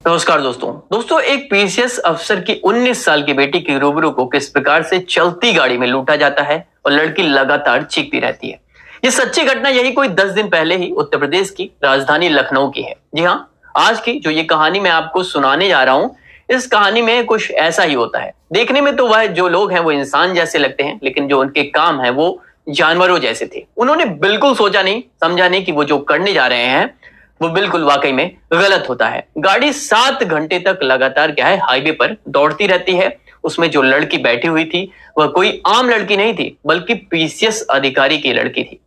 नमस्कार दोस्तों एक पीसीएस अफसर की 19 साल की बेटी की रूबरू को किस प्रकार से चलती गाड़ी में लूटा जाता है और लड़की लगातार चीखती रहती है। ये सच्ची घटना यही कोई 10 दिन पहले ही उत्तर प्रदेश की राजधानी लखनऊ की है। जी हाँ, आज की जो ये कहानी मैं आपको सुनाने जा रहा हूँ, इस कहानी में कुछ ऐसा ही होता है। देखने में तो वह जो लोग हैं वो इंसान जैसे लगते हैं, लेकिन जो उनके काम है वो जानवरों जैसे थे। उन्होंने बिल्कुल सोचा नहीं, समझा नहीं कि वो जो करने जा रहे हैं वो बिल्कुल वाकई में गलत होता है। गाड़ी 7 घंटे तक लगातार क्या है हाईवे पर दौड़ती रहती है। उसमें जो लड़की बैठी हुई थी वह कोई आम लड़की नहीं थी, बल्कि पीसीएस अधिकारी की लड़की थी।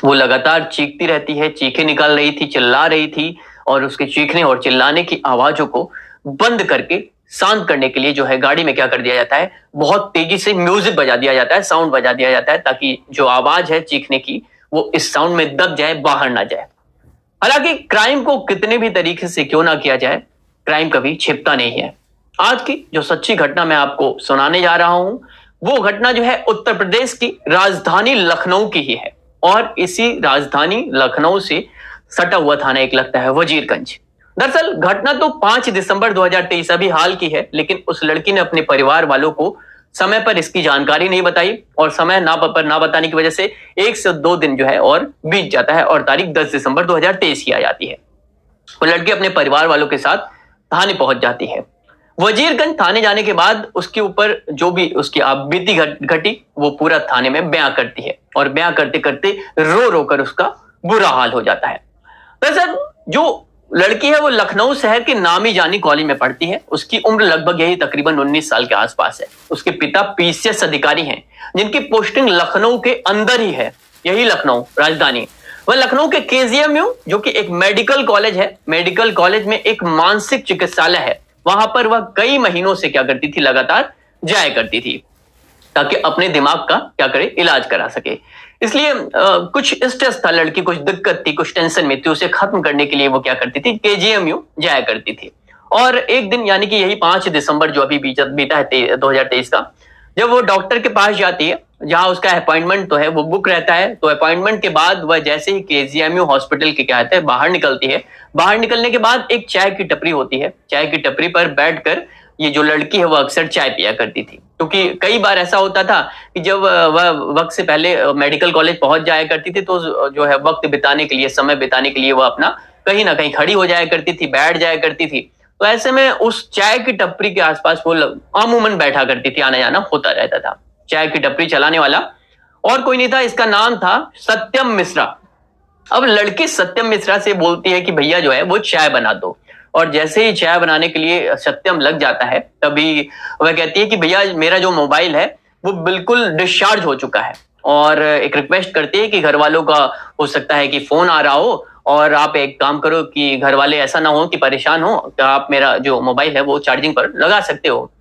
वो लगातार चीखती रहती है, चीखें निकाल रही थी, चिल्ला रही थी और उसके चीखने और चिल्लाने की आवाजों को बंद करके शांत करने के लिए जो है गाड़ी में क्या कर दिया जाता है, बहुत तेजी से म्यूजिक बजा दिया जाता है, साउंड बजा दिया जाता है, ताकि जो आवाज है चीखने की वो इस साउंड में दब जाए, बाहर ना जाए। हालांकि क्राइम को कितने भी तरीके से क्यों ना किया जाए, क्राइम कभी छिपता नहीं है। आज की जो सच्ची घटना मैं आपको सुनाने जा रहा हूं, वो घटना जो है उत्तर प्रदेश की राजधानी लखनऊ की ही है। और इसी राजधानी लखनऊ से सटा हुआ थाना एक लगता है वजीरगंज। दरअसल घटना तो 5 दिसंबर 2023 अभी हाल की है, लेकिन उस लड़की ने अपने परिवार वालों को समय पर इसकी जानकारी नहीं बताई और समय ना बताने की वजह से 1 से 2 दिन जो है और बीत जाता है और तारीख 10 दिसंबर 2023 की आ जाती है। वो लड़की अपने परिवार वालों के साथ थाने पहुंच जाती है। वजीरगंज थाने जाने के बाद उसके ऊपर जो भी उसकी बीती घटी वो पूरा थाने में बयां करती है और बयां करते करते रो रो कर उसका बुरा हाल हो जाता है। दरअसल जो लड़की है वो लखनऊ शहर के नामी जानी कॉलेज में पढ़ती है। उसकी उम्र लगभग यही तकरीबन 19 साल के आसपास है। उसके पिता पीसीएस अधिकारी हैं, जिनकी पोस्टिंग लखनऊ के अंदर ही है, यही लखनऊ राजधानी। वह लखनऊ के केजीएमयू जो कि एक मेडिकल कॉलेज है, मेडिकल कॉलेज में एक मानसिक चिकित्सालय है, वहां पर वह कई महीनों से क्या करती थी, लगातार जाया करती थी, ताकि अपने दिमाग का क्या करे, इलाज करा सके। इसलिए कुछ स्ट्रेस था, लड़की कुछ दिक्कत थी, कुछ टेंशन में थी, उसे खत्म करने के लिए वो क्या करती थी, केजीएमयू जाया करती थी। और एक दिन यानी कि यही 5 दिसंबर जो अभी बीता है 2023 का, जब वो डॉक्टर के पास जाती है, जहां उसका अपॉइंटमेंट तो है वो बुक रहता है, तो अपॉइंटमेंट के बाद वह जैसे ही केजीएमयू हॉस्पिटल के क्या कहते हैं बाहर निकलती है, बाहर निकलने के बाद एक चाय की टपरी होती है, चाय की टपरी पर बैठकर ये जो लड़की है वो अक्सर चाय पिया करती थी। क्योंकि कई बार ऐसा होता था कि जब वह वक्त से पहले मेडिकल कॉलेज पहुंच जाया करती थी, तो जो है वक्त बिताने के लिए, समय बिताने के लिए वह अपना कहीं ना कहीं खड़ी हो जाया करती थी, बैठ जाया करती थी। तो ऐसे में उस चाय की टपरी के आसपास वो अमूमन बैठा करती थी, आना जाना होता रहता था। चाय की टपरी चलाने वाला और कोई नहीं था, इसका नाम था सत्यम मिश्रा। अब लड़की सत्यम मिश्रा से बोलती है कि भैया जो है वो चाय बना दो, और जैसे ही चाय बनाने के लिए सत्यम लग जाता है, तभी वह कहती है कि भैया मेरा जो मोबाइल है वो बिल्कुल डिस्चार्ज हो चुका है, और एक रिक्वेस्ट करती है कि घर वालों का हो सकता है कि फोन आ रहा हो, और आप एक काम करो कि घर वाले ऐसा ना हो कि परेशान हो, तो आप मेरा जो मोबाइल है वो चार्जिंग पर लगा सकते हो।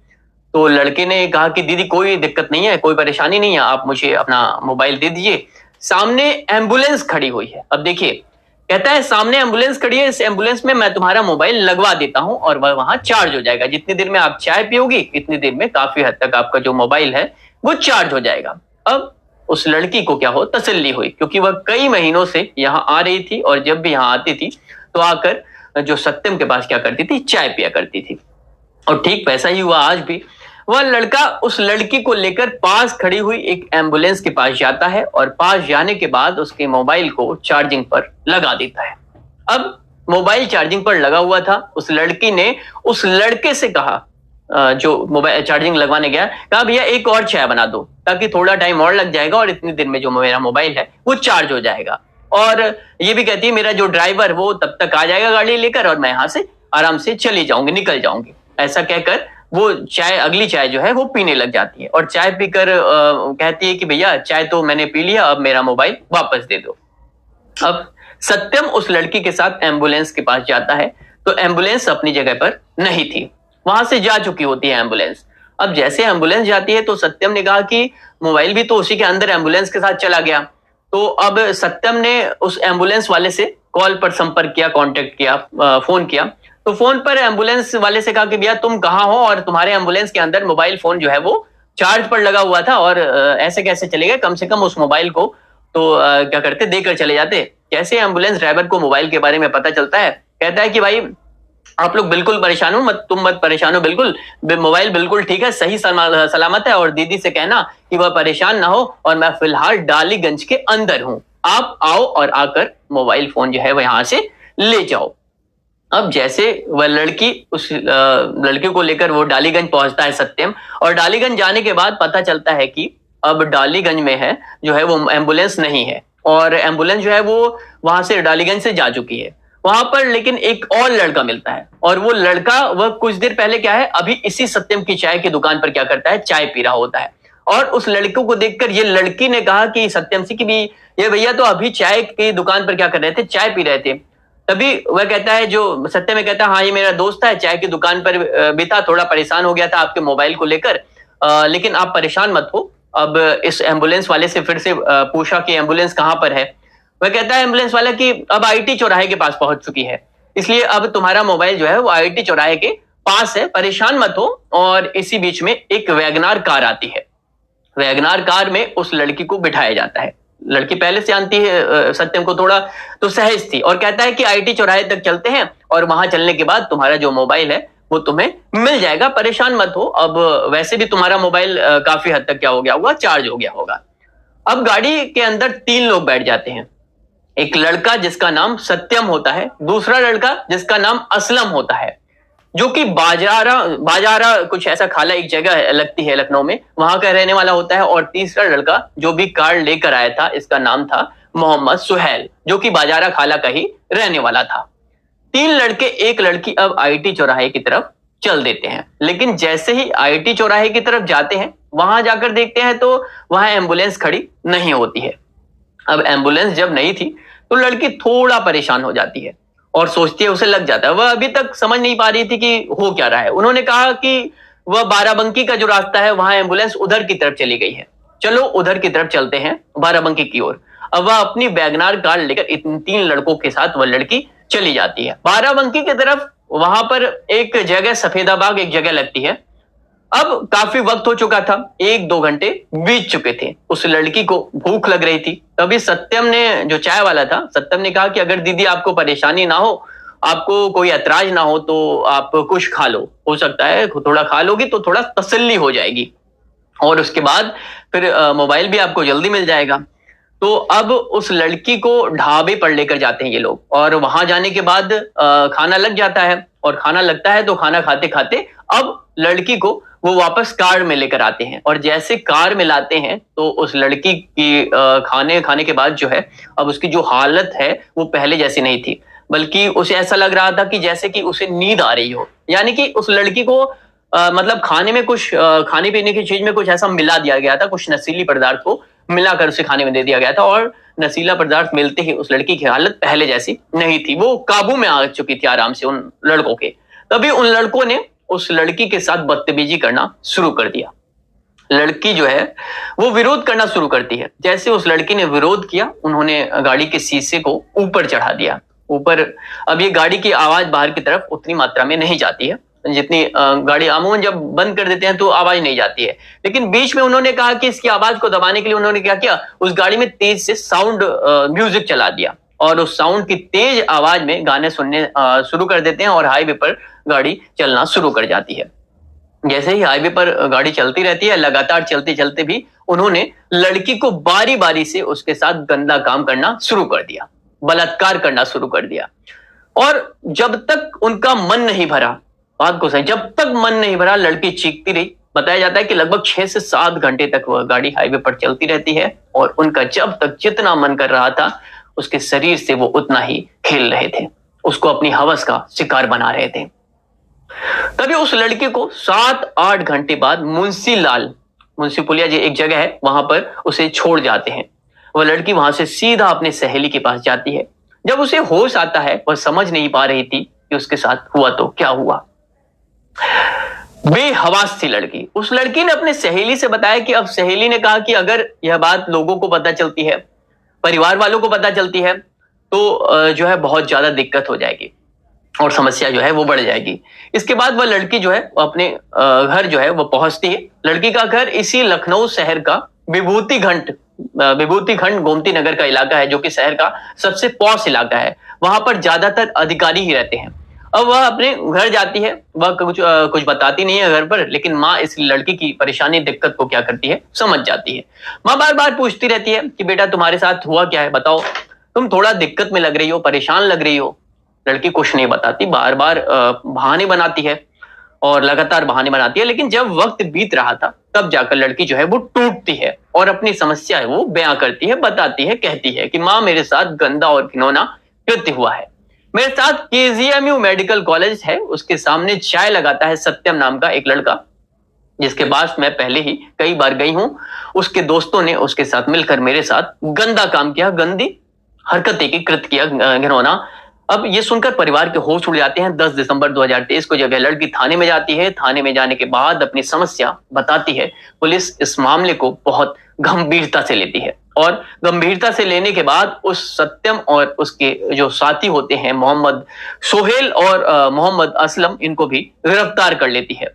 तो लड़के ने कहा कि दीदी कोई दिक्कत नहीं है, कोई परेशानी नहीं है, आप मुझे अपना मोबाइल दे दीजिए। सामने एम्बुलेंस खड़ी हुई है। अब देखिए, कहता है सामने एम्बुलेंस खड़ी है, इस एम्बुलेंस में मैं तुम्हारा मोबाइल लगवा देता हूं और वह वहां चार्ज हो जाएगा। जितनी देर में आप चाय पियोगी इतनी देर में काफी हद तक आपका जो मोबाइल है वो चार्ज हो जाएगा। अब उस लड़की को क्या हो, तसल्ली हुई, क्योंकि वह कई महीनों से यहाँ आ रही थी और जब भी यहाँ आती थी तो आकर जो सत्यम के पास क्या करती थी, चाय पिया करती थी। और ठीक वैसा ही हुआ आज भी। वह लड़का उस लड़की को लेकर पास खड़ी हुई एक एम्बुलेंस के पास जाता है और पास जाने के बाद उसके मोबाइल को चार्जिंग पर लगा देता है। अब मोबाइल चार्जिंग पर लगा हुआ था, उस लड़की ने उस लड़के से कहा, जो मोबाइल चार्जिंग लगवाने गया, कहा भैया एक और चाय बना दो, ताकि थोड़ा टाइम और लग जाएगा और इतनी देर में जो मेरा मोबाइल है वो चार्ज हो जाएगा। और ये भी कहती है मेरा जो ड्राइवर वो तब तक आ जाएगा गाड़ी लेकर और मैं यहाँ से आराम से चली जाऊंगी, निकल जाऊंगी। ऐसा कहकर वो चाय, अगली चाय जो है वो पीने लग जाती है और चाय पीकर कहती है कि भैया चाय तो मैंने पी लिया, अब मेरा मोबाइल वापस दे दो। अब सत्यम उस लड़की के साथ एम्बुलेंस के पास जाता है, तो एम्बुलेंस अपनी जगह पर नहीं थी, वहां से जा चुकी होती है एम्बुलेंस। अब जैसे एम्बुलेंस जाती है तो सत्यम ने कहा कि मोबाइल भी तो उसी के अंदर एम्बुलेंस के साथ चला गया। तो अब सत्यम ने उस एम्बुलेंस वाले से कॉल पर संपर्क किया, कांटेक्ट किया, फोन किया। तो फोन पर एम्बुलेंस वाले से कहा कि भैया तुम कहाँ हो, और तुम्हारे एम्बुलेंस के अंदर मोबाइल फोन जो है वो चार्ज पर लगा हुआ था, और ऐसे कैसे चलेगा, कम से कम उस मोबाइल को तो क्या करते, देकर चले जाते। कैसे एम्बुलेंस ड्राइवर को मोबाइल के बारे में पता चलता है, कहता है कि भाई आप लोग बिल्कुल परेशान हो मत, तुम मत परेशान हो, बिल्कुल मोबाइल बिल्कुल ठीक है, सही सलामत है। और दीदी से कहना कि वह परेशान ना हो, और मैं फिलहाल डालीगंज के अंदर हूं, आप आओ और आकर मोबाइल फोन जो है वह यहां से ले जाओ। अब जैसे वह लड़की उस लड़के को लेकर वो डालीगंज पहुंचता है सत्यम, और डालीगंज जाने के बाद पता चलता है कि अब डालीगंज में है जो है वो एम्बुलेंस नहीं है, और एम्बुलेंस जो है वो वहां से डालीगंज से जा चुकी है। वहां पर लेकिन एक और लड़का मिलता है, और वो लड़का वह कुछ देर पहले क्या है, अभी इसी सत्यम की चाय की दुकान पर क्या करता है, चाय पी रहा होता है। और उस लड़के को देखकर ये लड़की ने कहा कि सत्यम से कि भी ये भैया तो अभी चाय की दुकान पर क्या कर रहे थे, चाय पी रहे थे। तभी वह कहता है, जो सत्य में कहता है, हाँ ये मेरा दोस्त है, चाय की दुकान पर भी था, थोड़ा परेशान हो गया था आपके मोबाइल को लेकर, लेकिन आप परेशान मत हो। अब इस एम्बुलेंस वाले से फिर से पूछा कि एम्बुलेंस कहाँ पर है। वह कहता है एम्बुलेंस वाला कि अब आईटी चौराहे के पास पहुंच चुकी है, इसलिए अब तुम्हारा मोबाइल जो है वो आईटी चौराहे के पास है, परेशान मत हो। और इसी बीच में एक वैगनार कार आती है। वैगनार कार में उस लड़की को बिठाया जाता है। लड़की पहले से जानती है सत्यम को, थोड़ा तो सहज थी, और कहता है कि आईटी चौराहे तक चलते हैं, और वहां चलने के बाद तुम्हारा जो मोबाइल है वो तुम्हें मिल जाएगा, परेशान मत हो। अब वैसे भी तुम्हारा मोबाइल काफी हद तक क्या हो गया होगा, चार्ज हो गया होगा। अब गाड़ी के अंदर 3 लोग बैठ जाते हैं। एक लड़का जिसका नाम सत्यम होता है, दूसरा लड़का जिसका नाम असलम होता है, जो कि बाजारा बाजारा कुछ ऐसा खाला एक जगह लगती है लखनऊ में, वहां का रहने वाला होता है। और तीसरा लड़का जो भी कार लेकर आया था, इसका नाम था मोहम्मद सुहेल, जो कि बाजारा खाला का ही रहने वाला था। 3 लड़के एक लड़की अब आईटी चौराहे की तरफ चल देते हैं, लेकिन जैसे ही आईटी चौराहे की तरफ जाते हैं, वहां जाकर देखते हैं तो वहां एम्बुलेंस खड़ी नहीं होती है। अब एम्बुलेंस जब नहीं थी तो लड़की थोड़ा परेशान हो जाती है, और सोचती है, उसे लग जाता है, वह अभी तक समझ नहीं पा रही थी कि हो क्या रहा है। उन्होंने कहा कि वह बाराबंकी का जो रास्ता है, वहां एम्बुलेंस उधर की तरफ चली गई है, चलो उधर की तरफ चलते हैं, बाराबंकी की ओर। अब वह अपनी वैगनार कार लेकर इन 3 लड़कों के साथ वह लड़की चली जाती है बाराबंकी की तरफ। वहां पर एक जगह सफेदाबाग एक जगह लगती है। अब काफी वक्त हो चुका था, 1-2 घंटे बीत चुके थे, उस लड़की को भूख लग रही थी। तभी सत्यम ने, जो चाय वाला था, सत्यम ने कहा कि अगर दीदी आपको परेशानी ना हो, आपको कोई ऐतराज ना हो, तो आप कुछ खा लो, हो सकता है थोड़ा खा लोगी तो थोड़ा तसल्ली हो जाएगी, और उसके बाद फिर मोबाइल भी आपको जल्दी मिल जाएगा। तो अब उस लड़की को ढाबे पर लेकर जाते हैं ये लोग, और वहां जाने के बाद खाना लग जाता है, और खाना लगता है तो खाना खाते खाते अब लड़की को वो वापस कार में लेकर आते हैं। और जैसे कार में लाते हैं तो उस लड़की की खाने खाने के बाद जो है, अब उसकी जो हालत है वो पहले जैसी नहीं थी, बल्कि उसे ऐसा लग रहा था कि जैसे कि उसे नींद आ रही हो। यानी कि उस लड़की को मतलब खाने में कुछ खाने पीने की चीज में कुछ ऐसा मिला दिया गया था, कुछ नशीली पदार्थ को मिलाकर उसे खाने में दे दिया गया था, और नशीला पदार्थ मिलते ही उस लड़की की हालत पहले जैसी नहीं थी, वो काबू में आ चुकी थी आराम से उन लड़कों के। तभी उन लड़कों ने उस लड़की के साथ बदतमीजी करना शुरू कर दिया। लड़की जो है वो विरोध करना शुरू करती है। जैसे उस लड़की ने विरोध किया, उन्होंने गाड़ी के शीशे को ऊपर चढ़ा दिया, ऊपर। अब ये गाड़ी की आवाज बाहर की तरफ उतनी मात्रा में नहीं जाती है जितनी गाड़ी अमूमन जब बंद कर देते हैं तो आवाज नहीं जाती है, लेकिन बीच में उन्होंने कहा कि इसकी आवाज को दबाने के लिए उन्होंने क्या किया, उस गाड़ी में तेज से साउंड म्यूजिक चला दिया, और उस साउंड की तेज आवाज में गाने सुनने शुरू कर देते हैं, और हाईवे पर गाड़ी चलना शुरू कर जाती है। जैसे ही हाईवे पर गाड़ी चलती रहती है, लगातार चलते चलते भी उन्होंने लड़की को बारी बारी से उसके साथ गंदा काम करना शुरू कर दिया, बलात्कार करना शुरू कर दिया। और जब तक उनका मन नहीं भरा, बात को सही, जब तक मन नहीं भरा, लड़की चीखती रही। बताया जाता है कि लगभग 6 से 7 घंटे तक वह गाड़ी हाईवे पर चलती रहती है, और उनका जब तक जितना मन कर रहा था, उसके शरीर से वो उतना ही खेल रहे थे, उसको अपनी हवस का शिकार बना रहे थे। तभी उस लड़की को 7-8 घंटे बाद मुंशी पुलिया जी एक जगह है, वहां पर उसे छोड़ जाते हैं। वह लड़की वहां से सीधा अपने सहेली के पास जाती है। जब उसे होश आता है, वह समझ नहीं पा रही थी कि उसके साथ हुआ तो क्या हुआ। बेहवास थी लड़की। उस लड़की ने अपने सहेली से बताया कि अब सहेली ने कहा कि अगर यह बात लोगों को पता चलती है, परिवार वालों को पता चलती है, तो जो है बहुत ज्यादा दिक्कत हो जाएगी, और समस्या जो है वो बढ़ जाएगी। इसके बाद वह लड़की जो है अपने घर जो है वो पहुंचती है। लड़की का घर इसी लखनऊ शहर का विभूति खंड गोमती नगर का इलाका है, जो कि शहर का सबसे पॉश इलाका है। वहां पर ज्यादातर अधिकारी ही रहते हैं। अब वह अपने घर जाती है, वह कुछ बताती नहीं है घर पर, लेकिन माँ इस लड़की की परेशानी दिक्कत को क्या करती है, समझ जाती है। माँ बार बार पूछती रहती है कि बेटा तुम्हारे साथ हुआ क्या है, बताओ, तुम थोड़ा दिक्कत में लग रही हो, परेशान लग रही हो। लड़की कुछ नहीं बताती, बार बार बहाने बनाती है और लगातार बहाने बनाती है। लेकिन जब वक्त बीत रहा था तब जाकर लड़की जो है वो टूटती है और अपनी समस्या है वो बयां करती है, बताती है, कहती है कि माँ मेरे साथ गंदा और घिनौना कृत्य हुआ है। मेरे साथ केजीएमयू मेडिकल कॉलेज है, उसके सामने चाय लगाता है सत्यम नाम का एक लड़का, जिसके पास मैं पहले ही कई बार गई हूं। उसके दोस्तों ने उसके साथ मिलकर मेरे साथ गंदा काम किया, गंदी हरकतें की, कृत्य किया, घिनौना। अब ये सुनकर परिवार के होश उड़ जाते हैं। 10 दिसंबर 2023 को जब यह लड़की थाने में जाती है, थाने में जाने के बाद अपनी समस्या बताती है। पुलिस इस मामले को बहुत गंभीरता से लेती है और गंभीरता से लेने के बाद उस सत्यम और उसके जो साथी होते हैं मोहम्मद सोहेल और मोहम्मद असलम, इनको भी गिरफ्तार कर लेती है।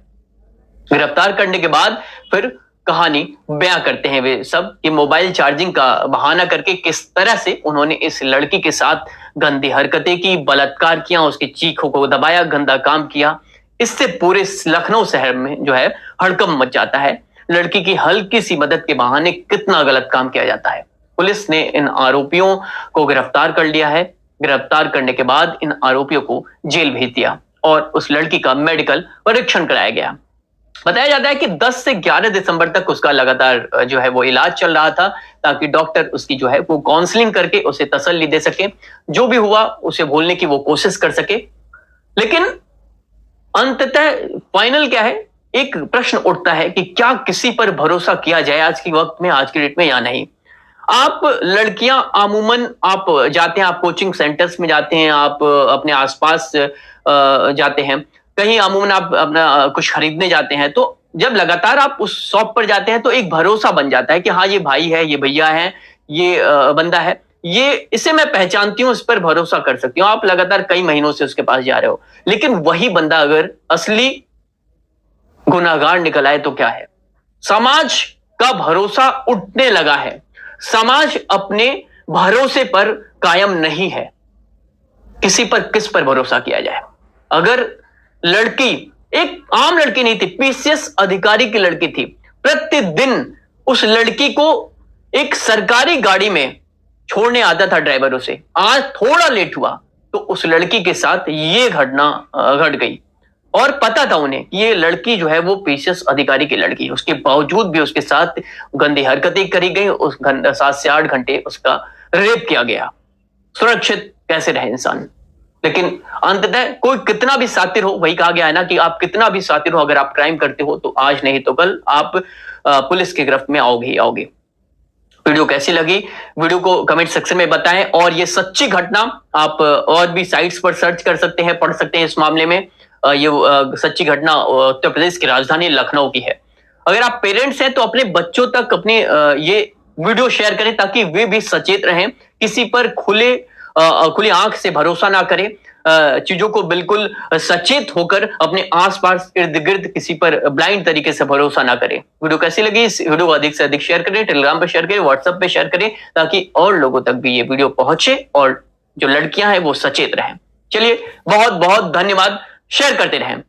गिरफ्तार करने के बाद फिर कहानी बयां करते हैं वे सब कि मोबाइल चार्जिंग का बहाना करके किस तरह से उन्होंने इस लड़की के साथ गंदी हरकतें की, बलात्कार किया, उसकी चीखों को दबाया, गंदा काम किया। इससे पूरे लखनऊ शहर में जो है हड़कंप मच जाता है। लड़की की हल्की सी मदद के बहाने कितना गलत काम किया जाता है। पुलिस ने इन आरोपियों को गिरफ्तार कर लिया है। गिरफ्तार करने के बाद इन आरोपियों को जेल भेज दिया और उस लड़की का मेडिकल परीक्षण कराया गया। बताया जाता है कि 10 से 11 दिसंबर तक उसका लगातार जो है वो इलाज चल रहा था, ताकि डॉक्टर उसकी जो है वो काउंसलिंग करके उसे तसल्ली दे सके, जो भी हुआ उसे भूलने की वो कोशिश कर सके। लेकिन अंततः फाइनल क्या है, एक प्रश्न उठता है कि क्या किसी पर भरोसा किया जाए आज के वक्त में, आज के डेट में, या नहीं। आप लड़कियां अमूमन आप जाते हैं, आप कोचिंग सेंटर्स में जाते हैं, आप अपने आसपास जाते हैं, कहीं अमूमन आप अपना कुछ खरीदने जाते हैं, तो जब लगातार आप उस शॉप पर जाते हैं तो एक भरोसा बन जाता है कि हाँ ये भाई है, ये भैया है, ये बंदा है, ये इसे मैं पहचानती हूं, इस पर भरोसा कर सकती हूँ। आप लगातार कई महीनों से उसके पास जा रहे हो, लेकिन वही बंदा अगर असली गुनाहगार निकल आए तो क्या है। समाज का भरोसा उठने लगा है, समाज अपने भरोसे पर कायम नहीं है। किसी पर किस पर भरोसा किया जाए। अगर लड़की एक आम लड़की नहीं थी, पीसीएस अधिकारी की लड़की थी, प्रतिदिन उस लड़की को एक सरकारी गाड़ी में छोड़ने आता था ड्राइवर उसे, आज थोड़ा लेट हुआ तो उस लड़की के साथ ये घटना घट गई। और पता था उन्हें कि ये लड़की जो है वो पीसीएस अधिकारी की लड़की है, उसके बावजूद भी उसके साथ गंदी हरकतें करी गई, उस 7 से 8 घंटे उसका रेप किया गया। सुरक्षित कैसे रहे इंसान। लेकिन अंततः कोई कितना भी सातिर हो, वही कहा गया है ना कि आप कितना भी सातिर हो, अगर आप क्राइम करते हो तो आज नहीं तो कल आप पुलिस की गिरफ्त में आओगे ही आओगे। वीडियो कैसी लगी, वीडियो को कमेंट सेक्शन में बताएं। और ये सच्ची घटना आप और भी साइट्स पर सर्च कर सकते हैं, पढ़ सकते हैं इस मामले में। ये सच्ची घटना उत्तर प्रदेश की राजधानी लखनऊ की है। अगर आप पेरेंट्स हैं तो अपने बच्चों तक अपने ये वीडियो शेयर करें ताकि वे भी सचेत रहें, किसी पर खुली आंख से भरोसा ना करें, चीजों को बिल्कुल सचेत होकर अपने आसपास इर्द गिर्द किसी पर ब्लाइंड तरीके से भरोसा ना करें। वीडियो कैसी लगी, इस वीडियो को अधिक से अधिक शेयर करें, टेलीग्राम पर शेयर करें, व्हाट्सएप पे शेयर करें, ताकि और लोगों तक भी ये वीडियो पहुंचे और जो लड़कियां हैं वो सचेत रहें। चलिए, बहुत बहुत धन्यवाद, शेयर करते रहें।